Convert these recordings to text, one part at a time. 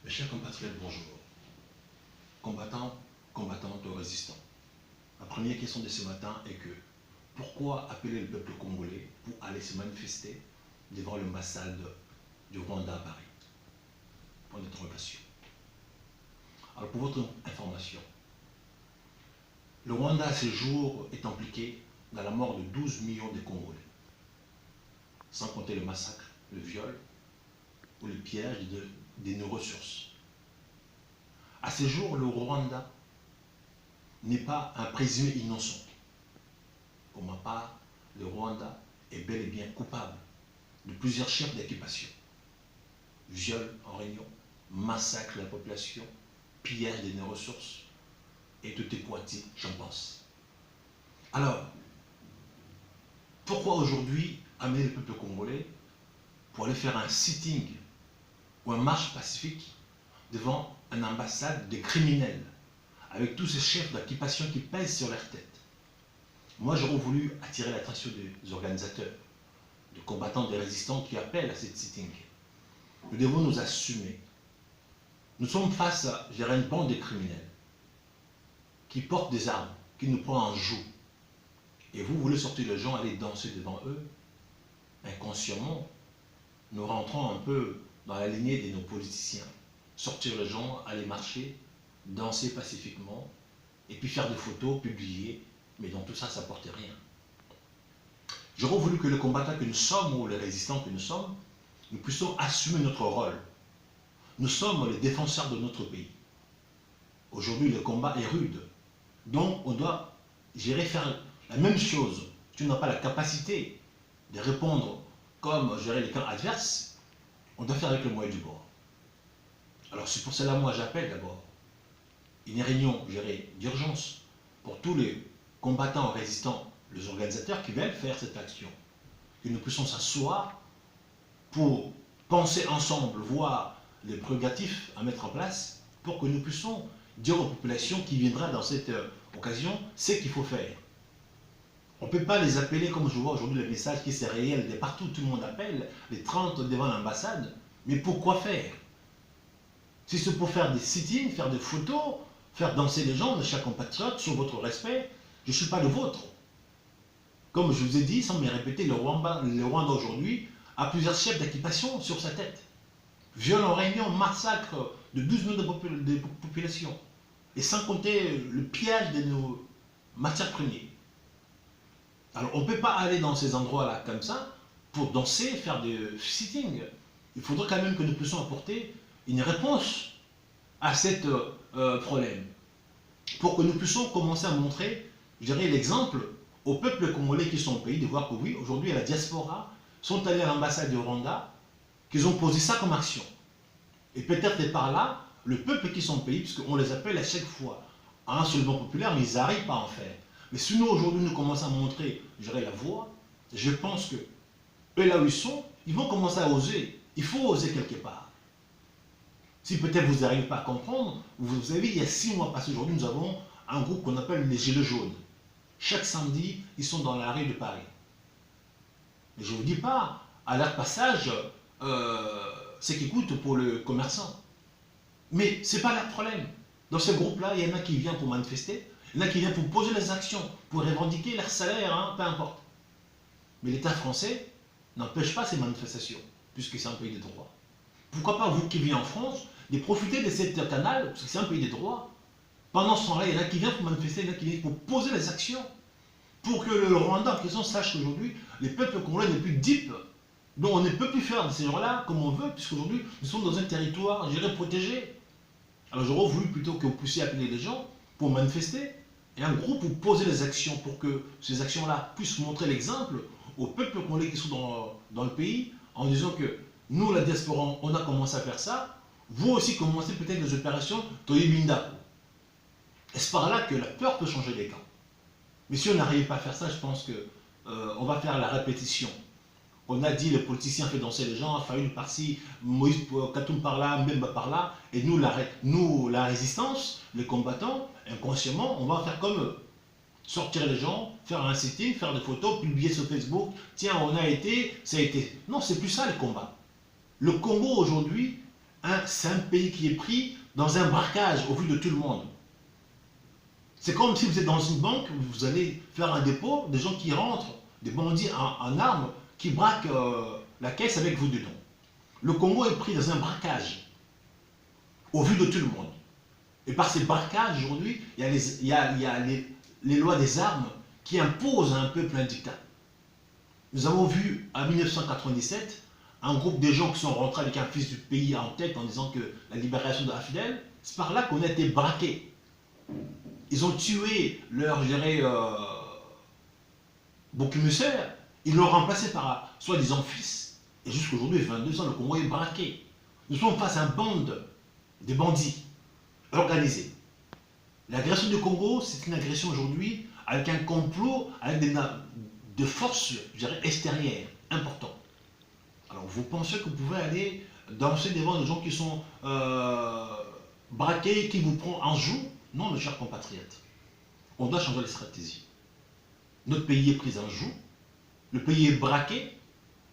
Mes chers compatriotes, bonjour. Combattants, combattantes, résistants. La première question de ce matin est que pourquoi appeler le peuple congolais pour aller se manifester devant l'ambassade du Rwanda à Paris? Point d'interrogation. Alors pour votre information, le Rwanda à ce jour est impliqué dans la mort de 12 millions de Congolais, sans compter le massacre, le viol ou le pillage de nos ressources. À ce jour, le Rwanda n'est pas un présumé innocent. Pour ma part, le Rwanda est bel et bien coupable de plusieurs chefs d'occupation. Viol en réunion, massacre de la population, pillage de nos ressources, et tout est pointé, j'en pense. Alors, pourquoi aujourd'hui amener le peuple congolais pour aller faire un sitting ou un marche pacifique devant une ambassade de criminels, avec tous ces chefs d'occupation qui pèsent sur leur tête? Moi, j'aurais voulu attirer l'attention des organisateurs, des combattants, des résistants qui appellent à cette sitting. Nous devons nous assumer. Nous sommes face à, je dirais, une bande de criminels qui portent des armes, qui nous prennent en joue. Et vous voulez sortir les gens, aller danser devant eux. Inconsciemment, nous rentrons un peu dans la lignée de nos politiciens. Sortir les gens, aller marcher, danser pacifiquement, et puis faire des photos, publier, mais dans tout ça, ça ne porte rien. J'aurais voulu que les combattants que nous sommes, ou les résistants que nous sommes, nous puissions assumer notre rôle. Nous sommes les défenseurs de notre pays. Aujourd'hui, le combat est rude. Donc, on doit faire la même chose. Tu n'as pas la capacité de répondre comme gérer les camps adverses, on doit faire avec le moyen du bord. Alors, c'est pour cela, moi, j'appelle d'abord une réunion d'urgence pour tous les combattants, résistants, les organisateurs qui veulent faire cette action. Que nous puissions s'asseoir pour penser ensemble, voir les prérogatives à mettre en place pour que nous puissions dire aux populations qui viendraient dans cette occasion ce qu'il faut faire. On ne peut pas les appeler comme je vois aujourd'hui le message qui c'est réel, de partout tout le monde appelle, les 30 devant l'ambassade, mais pourquoi faire? Si c'est pour faire des sit-ins, faire des photos, faire danser les gens, mes chers compatriotes, sur votre respect, je ne suis pas le vôtre. Comme je vous ai dit, sans me répéter, le Rwanda aujourd'hui a plusieurs chefs d'occupation sur sa tête. Viol en réunion, massacre de 12 millions de population. Et sans compter le pillage de nos matières premières. Alors on ne peut pas aller dans ces endroits-là comme ça pour danser, faire des sittings. Il faudrait quand même que nous puissions apporter une réponse à ce problème. Pour que nous puissions commencer à montrer, je dirais, l'exemple aux peuples congolais qui sont au pays, de voir que oui, aujourd'hui, la diaspora sont allés à l'ambassade du Rwanda, qu'ils ont posé ça comme action. Et peut-être par là, le peuple qui sont au pays, puisqu'on les appelle à chaque fois un soulèvement populaire, mais ils n'arrivent pas à en faire. Mais si nous, aujourd'hui, nous commençons à montrer, je dirais, la voie, je pense que eux, là où ils sont, ils vont commencer à oser. Il faut oser quelque part. Si peut-être vous n'arrivez pas à comprendre, vous savez, il y a 6 mois passés, aujourd'hui, nous avons un groupe qu'on appelle les Gilets jaunes. Chaque samedi, ils sont dans la rue de Paris. Mais je ne vous dis pas, à leur passage, ce qui coûte pour le commerçant. Mais ce n'est pas leur problème. Dans ce groupe-là, il y en a qui viennent pour manifester, il y en a qui viennent pour poser les actions, pour revendiquer leur salaire, hein, peu importe. Mais l'État français n'empêche pas ces manifestations, puisque c'est un pays de droit. Pourquoi pas vous qui vivez en France, de profiter de cette canal, parce que c'est un pays de droit. Pendant ce temps-là, il y en a qui viennent pour manifester, il y en a qui viennent pour poser les actions, pour que le Rwanda en question sache qu'aujourd'hui, les peuples congolais n'est plus deep. Donc on ne peut plus faire de ces gens-là comme on veut, puisqu'aujourd'hui, nous sommes dans un territoire, je dirais, protégé. Alors j'aurais voulu plutôt que vous puissiez appeler les gens pour manifester, et un groupe pour poser les actions, pour que ces actions-là puissent montrer l'exemple aux peuples congolais qui sont dans le pays, en disant que nous, la diaspora, on a commencé à faire ça, vous aussi commencez peut-être les opérations Toyibinda. Est-ce par là que la peur peut changer les camps? Mais si on n'arrive pas à faire ça, je pense qu'on va faire la répétition. On a dit, les politiciens fait danser les gens, Fayoum par-ci, Moïse Katoum par-là, Mbemba par-là, et nous, la résistance, les combattants, inconsciemment, on va faire comme eux. Sortir les gens, faire un sitting, faire des photos, publier sur Facebook, tiens, on a été, ça a été. Non, c'est plus ça le combat. Le Congo aujourd'hui c'est un pays qui est pris dans un braquage au vu de tout le monde. C'est comme si vous êtes dans une banque, vous allez faire un dépôt, des gens qui rentrent, des bandits en armes, qui braquent la caisse avec vous dedans. Le Congo est pris dans un braquage au vu de tout le monde. Et par ces braquages, aujourd'hui, il y a les lois des armes qui imposent à un peuple un dictat. Nous avons vu en 1997 un groupe de gens qui sont rentrés avec un fils du pays en tête en disant que la libération de Fidel, c'est par là qu'on a été braqués. Ils ont tué leur, je dirais, bouc émissaire, ils l'ont remplacé par soi-disant fils. Et jusqu'aujourd'hui, 22 ans, le Congo est braqué. Nous sommes face à une bande de bandits organisés. L'agression du Congo, c'est une agression aujourd'hui avec un complot, avec de forces, je dirais, extérieures, importantes. Alors, vous pensez que vous pouvez aller danser devant des gens qui sont braqués, qui vous prennent en joue? Non, mes chers compatriotes. On doit changer les stratégies. Notre pays est pris en joue. Le pays est braqué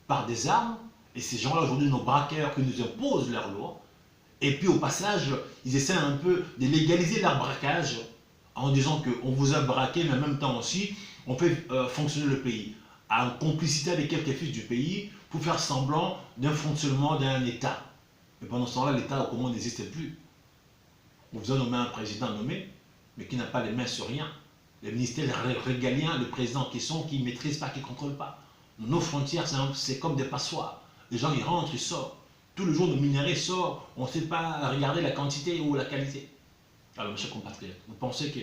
par des armes. Et ces gens-là, aujourd'hui, nos braqueurs qui nous imposent leurs lois. Et puis, au passage, ils essaient un peu de légaliser leur braquage en disant qu'on vous a braqué, mais en même temps aussi, on fait fonctionner le pays en complicité avec quelques fils du pays pour faire semblant d'un fonctionnement d'un État. Mais pendant ce temps-là, l'État au Congo n'existait plus. On vous a nommé un président nommé, mais qui n'a pas les mains sur rien. Les ministères régaliens, le président qui ne maîtrise pas, qui ne contrôle pas. Nos frontières, c'est comme des passoires. Les gens, ils rentrent, ils sortent. Tout le jour, le minerai sort, on ne sait pas regarder la quantité ou la qualité. Alors, mes chers compatriotes, vous pensez que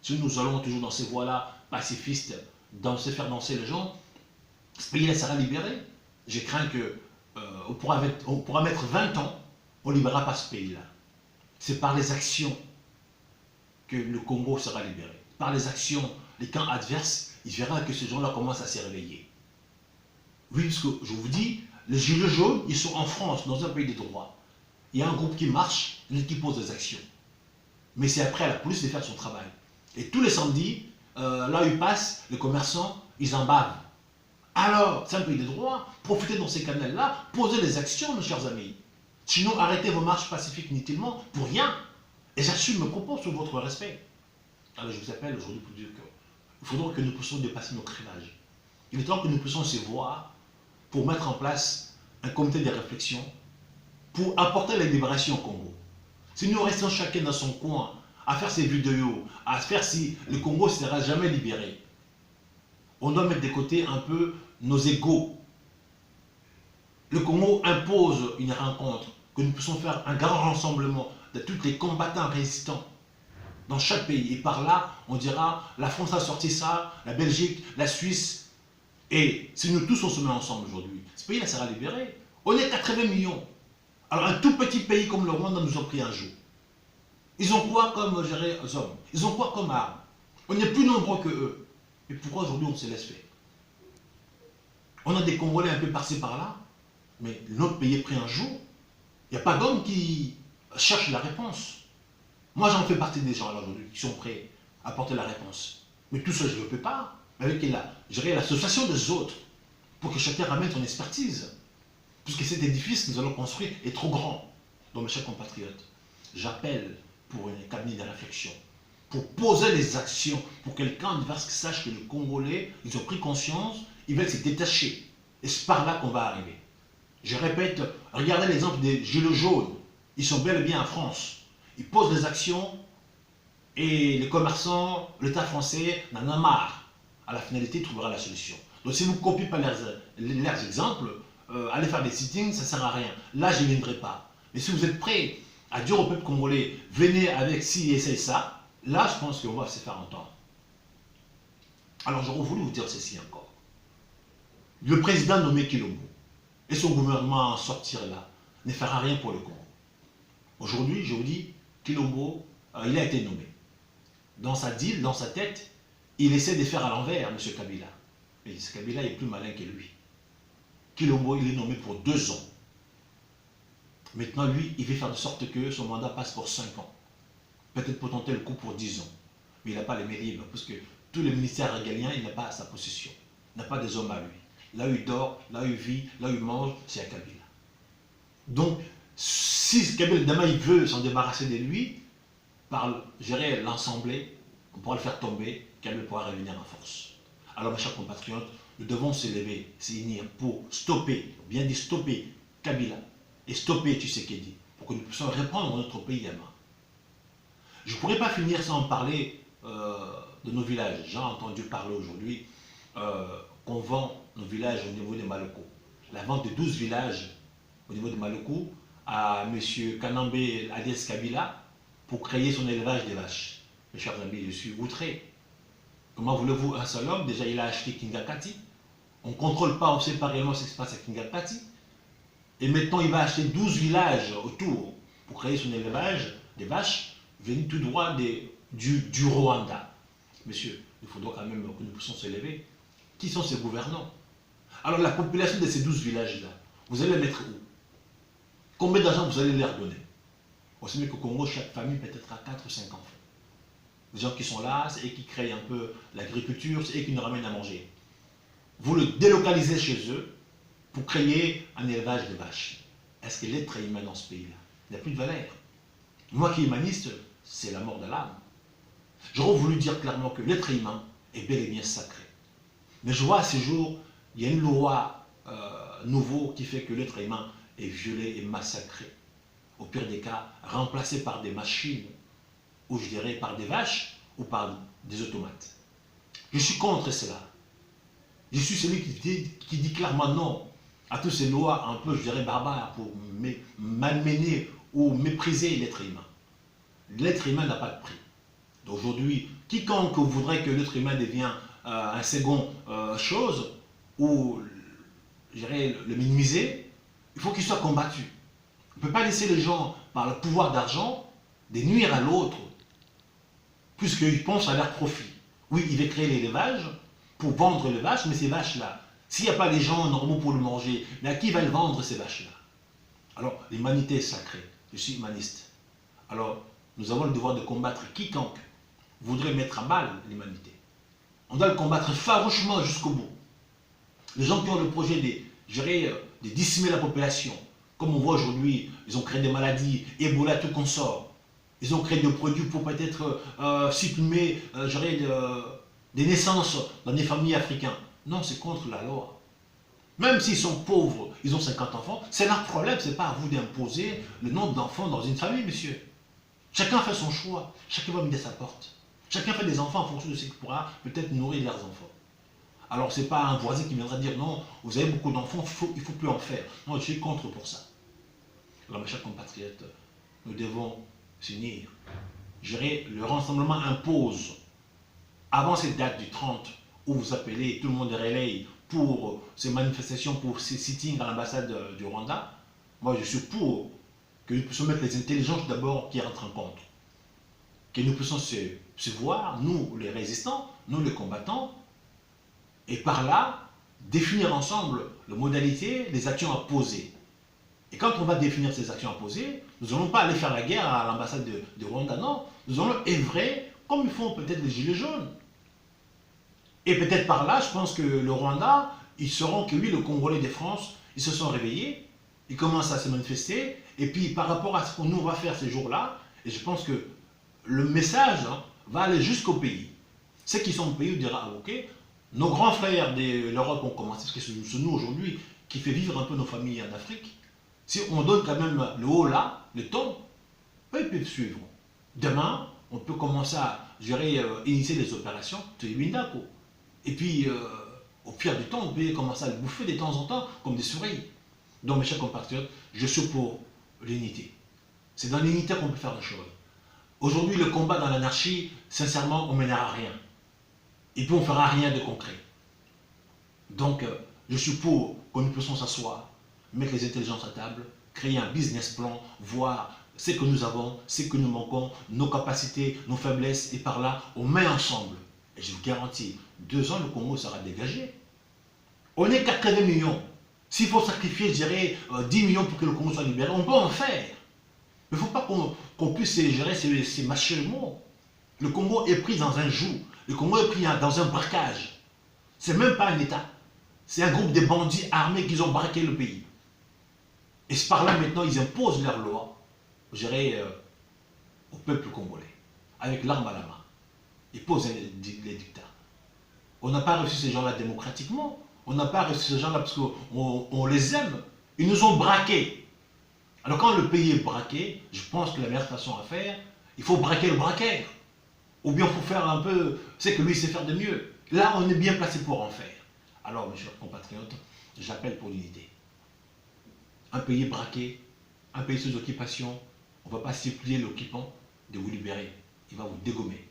si nous allons toujours dans ces voies-là, pacifistes, faire danser les gens, ce pays-là sera libéré? Je crains qu'on pourra mettre 20 ans, on ne libérera pas ce pays-là. C'est par les actions que le Congo sera libéré. Par les actions, les camps adverses, il verra que ces gens-là commencent à se réveiller. Oui, parce que je vous dis, les gilets jaunes, ils sont en France, dans un pays de droit. Il y a un groupe qui marche, qui pose des actions. Mais c'est après à la police de faire son travail. Et tous les samedis, là où ils passent, les commerçants, ils en bavent. Alors, c'est un pays de droit, profitez dans ces canaux-là, posez des actions, mes chers amis. Sinon, arrêtez vos marches pacifiques inutilement, pour rien. Et j'assume mes propos sur votre respect. Alors, je vous appelle aujourd'hui pour dire qu'il faudra que nous puissions dépasser nos clivages. Il est temps que nous puissions se voir pour mettre en place un comité de réflexion pour apporter la libération au Congo. Si nous restons chacun dans son coin à faire ses vidéos, à faire si le Congo ne sera jamais libéré, on doit mettre de côté un peu nos égos. Le Congo impose une rencontre, que nous puissions faire un grand rassemblement de tous les combattants résistants dans chaque pays. Et par là, on dira, la France a sorti ça, la Belgique, la Suisse. Et si nous tous on se met ensemble aujourd'hui, ce pays-là sera libéré. On est 80 millions. Alors un tout petit pays comme le Rwanda nous a pris un jour. Ils ont quoi comme hommes? Ils ont quoi comme armes? On est plus nombreux que eux. Et pourquoi aujourd'hui on se laisse faire? On a des Congolais un peu par-ci par-là, mais notre pays est pris un jour. Il n'y a pas d'hommes qui cherchent la réponse. Moi j'en fais partie des gens là aujourd'hui qui sont prêts à apporter la réponse. Mais tout ça je ne le peux pas. Avec l'association des autres, pour que chacun ramène son expertise. Puisque cet édifice que nous allons construire est trop grand. Donc mes chers compatriotes, j'appelle pour un cabinet de réflexion, pour poser les actions, pour que quelqu'un sache que les Congolais, ils ont pris conscience, ils veulent se détacher. Et c'est par là qu'on va arriver. Je répète, regardez l'exemple des gilets jaunes. Ils sont bel et bien en France. Ils posent des actions et les commerçants, l'État français n'en a marre. À la finalité, il trouvera la solution. Donc si vous ne copiez pas leurs exemples, allez faire des sittings, ça ne sert à rien. Là, je ne viendrai pas. Mais si vous êtes prêts à dire au peuple congolais, venez avec ci et ça, là, je pense qu'on va se faire entendre. Alors, j'aurais voulu vous dire ceci encore. Le président nommé Kilombo et son gouvernement en sortir là ne fera rien pour le Congo. Aujourd'hui, je vous dis, Kilombo, il a été nommé. Dans sa deal, dans sa tête, il essaie de faire à l'envers, M. Kabila. Mais Kabila est plus malin que lui. Kilombo, il est nommé pour 2 ans. Maintenant, lui, il veut faire de sorte que son mandat passe pour 5 ans. Peut-être pour tenter le coup pour 10 ans. Mais il n'a pas les mains libres, parce que tous les ministères régaliens, il n'a pas à sa possession. Il n'a pas des hommes à lui. Là où il dort, là où il vit, là où il mange, c'est à Kabila. Donc, Si Kabila demain il veut s'en débarrasser de lui, par gérer l'Assemblée, on pourra le faire tomber, Kabila pourra revenir en force. Alors mes chers compatriotes, nous devons s'élever, s'unir pour stopper, bien dit stopper Kabila et stopper Tshisekedi, pour que nous puissions reprendre notre pays à main. Je ne pourrais pas finir sans parler de nos villages. J'ai entendu parler aujourd'hui qu'on vend nos villages au niveau de Maloko. La vente de 12 villages au niveau de Maloko à M. Kanambe Alias Kabila pour créer son élevage des vaches. Mes chers amis, je suis outré. Comment voulez-vous un seul homme? Déjà, il a acheté Kingakati. On ne contrôle pas, on ne sait pas réellement ce qui se passe à Kingakati. Et maintenant, il va acheter 12 villages autour pour créer son élevage des vaches venus tout droit du Rwanda. Monsieur, il faudra quand même que nous puissions s'élever. Qui sont ces gouvernants? Alors, la population de ces 12 villages-là, vous allez les mettre où? Combien d'argent vous allez leur donner? On sait qu'au Congo, chaque famille peut être à 4 ou 5 enfants. Les gens qui sont là, c'est eux qui créent un peu l'agriculture, c'est eux qui nous ramènent à manger. Vous le délocalisez chez eux pour créer un élevage de vaches. Est-ce que l'être humain dans ce pays-là? Il n'y a plus de valeur. Moi qui est humaniste, c'est la mort de l'âme. J'aurais voulu dire clairement que l'être humain est bel et bien sacré. Mais je vois à ce jour, il y a une loi nouveau qui fait que l'être humain est violé et massacré. Au pire des cas, remplacé par des machines, ou je dirais par des vaches, ou par des automates. Je suis contre cela. Je suis celui qui dit clairement non à toutes ces lois un peu, je dirais, barbares pour malmener ou mépriser l'être humain. L'être humain n'a pas de prix. Aujourd'hui, quiconque voudrait que l'être humain devienne un second chose, ou je dirais, le minimiser, il faut qu'il soit combattu. On ne peut pas laisser les gens, par le pouvoir d'argent, de nuire à l'autre, puisqu'ils pensent à leur profit. Oui, il va créer l'élevage pour vendre les vaches, mais ces vaches-là, s'il n'y a pas des gens normaux pour le manger, mais à qui va le vendre ces vaches-là? Alors, l'humanité est sacrée. Je suis humaniste. Alors, nous avons le devoir de combattre quiconque voudrait mettre à mal l'humanité. On doit le combattre farouchement jusqu'au bout. Les gens qui ont le projet de dissimer la population, comme on voit aujourd'hui, ils ont créé des maladies, Ebola, tout consort. Ils ont créé des produits pour peut-être supprimer des naissances dans des familles africaines. Non, c'est contre la loi. Même s'ils sont pauvres, ils ont 50 enfants, c'est leur problème, ce n'est pas à vous d'imposer le nombre d'enfants dans une famille, monsieur. Chacun fait son choix, chacun va mener sa porte. Chacun fait des enfants en fonction de ce qu'il pourra peut-être nourrir leurs enfants. Alors, ce n'est pas un voisin qui viendra dire non, vous avez beaucoup d'enfants, il ne faut plus en faire. Non, je suis contre pour ça. Alors, mes chers compatriotes, nous devons s'unir. Le rassemblement impose, avant cette date du 30, où vous appelez tout le monde de relaye pour ces manifestations, pour ces sittings à l'ambassade du Rwanda, moi je suis pour que nous puissions mettre les intelligences d'abord qui rentrent en compte. Que nous puissions se voir, nous les résistants, nous les combattants, et par là, définir ensemble les modalités, les actions à poser. Et quand on va définir ces actions à poser, nous n'allons pas aller faire la guerre à l'ambassade de Rwanda, non. Nous allons œuvrer comme ils font peut-être les Gilets jaunes. Et peut-être par là, je pense que le Rwanda, ils sauront que oui, le Congolais de France, ils se sont réveillés, ils commencent à se manifester, et puis par rapport à ce qu'on nous va faire ces jours-là, et je pense que le message va aller jusqu'au pays. Ceux qui sont au pays diront, ah, ok, nos grands frères de l'Europe ont commencé, parce que c'est nous aujourd'hui qui fait vivre un peu nos familles en Afrique. Si on donne quand même le haut là, le ton, ils peuvent suivre. Demain, on peut commencer à initier des opérations, et puis, au pire du temps, on peut commencer à le bouffer de temps en temps comme des souris. Donc, mes chers compatriotes, je suis pour l'unité. C'est dans l'unité qu'on peut faire des choses. Aujourd'hui, le combat dans l'anarchie, sincèrement, on ne mènera à rien. Et puis, on ne fera rien de concret. Donc, je suis pour que nous puissions s'asseoir, mettre les intelligences à table, créer un business plan, voir ce que nous avons, ce que nous manquons, nos capacités, nos faiblesses, et par là, on met ensemble. Et je vous garantis, 2 ans, le Congo sera dégagé. On est 80 millions. S'il faut sacrifier, je dirais, 10 millions pour que le Congo soit libéré, on peut en faire. Il ne faut pas qu'on puisse gérer ces machements. Le Congo est pris dans un joug. Le Congo est pris dans un braquage. Ce n'est même pas un État. C'est un groupe de bandits armés qui ont braqué le pays. Et par là, maintenant, ils imposent leurs lois, je dirais, au peuple congolais, avec l'arme à la main. Ils posent les dictats. On n'a pas reçu ces gens-là démocratiquement. On n'a pas reçu ces gens-là parce qu'on les aime. Ils nous ont braqués. Alors quand le pays est braqué, je pense que la meilleure façon à faire, il faut braquer le braqueur. Ou bien il faut faire un peu, c'est que lui il sait faire de mieux. Là, on est bien placé pour en faire. Alors, mes chers compatriotes, j'appelle pour l'unité. Un pays braqué, un pays sous occupation, on ne va pas supplier l'occupant de vous libérer. Il va vous dégommer.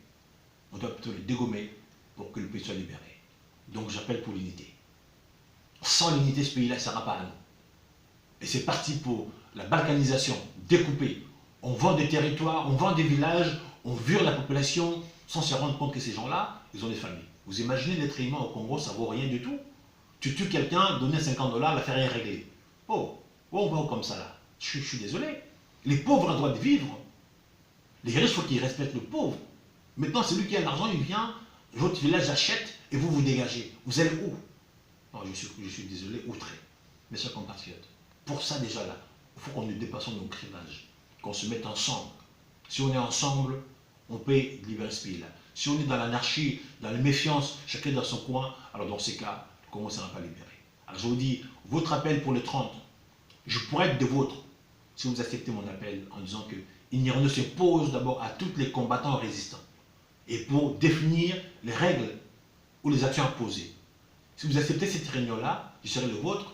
On doit plutôt le dégommer pour que le pays soit libéré. Donc j'appelle pour l'unité. Sans l'unité, ce pays-là ne sera pas à nous. Et c'est parti pour la balkanisation, découpée. On vend des territoires, on vend des villages, on vire la population sans se rendre compte que ces gens-là, ils ont des familles. Vous imaginez l'être humain au Congo, ça ne vaut rien du tout. Tu tues quelqu'un, donner 50 $, l'affaire est réglée. Oh, on va comme ça là. Je suis désolé. Les pauvres ont le droit de vivre. Les riches, il faut qu'ils respectent le pauvre. Maintenant, celui qui a l'argent, il vient, votre village achète et vous vous dégagez. Vous allez où? Non, je suis désolé, outré. Mes chers compatriotes, pour ça déjà là, il faut qu'on nous dépassons nos clivages, qu'on se mette ensemble. Si on est ensemble, on peut libérer ce pays-là. Si on est dans l'anarchie, dans la méfiance, chacun dans son coin, alors dans ces cas, le Congo ne sera pas libéré. Alors je vous dis, votre appel pour le 30, je pourrais être de vôtres si vous acceptez mon appel en disant que une réunion se pose d'abord à tous les combattants résistants et pour définir les règles ou les actions à poser. Si vous acceptez cette réunion-là, je serai le vôtre,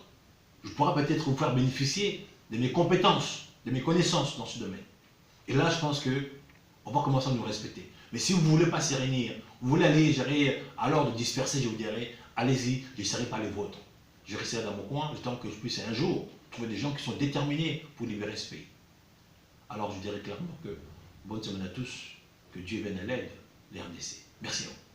je pourrai peut-être vous faire bénéficier de mes compétences, de mes connaissances dans ce domaine. Et là, je pense qu'on va commencer à nous respecter. Mais si vous ne voulez pas se réunir, vous voulez aller gérer, alors de disperser, je vous dirais, allez-y, je ne serai pas les vôtres. Je resterai dans mon coin, le temps que je puisse un jour trouver des gens qui sont déterminés pour libérer ce pays. Alors je dirais clairement que bonne semaine à tous, que Dieu vienne à l'aide des RDC. Merci à vous.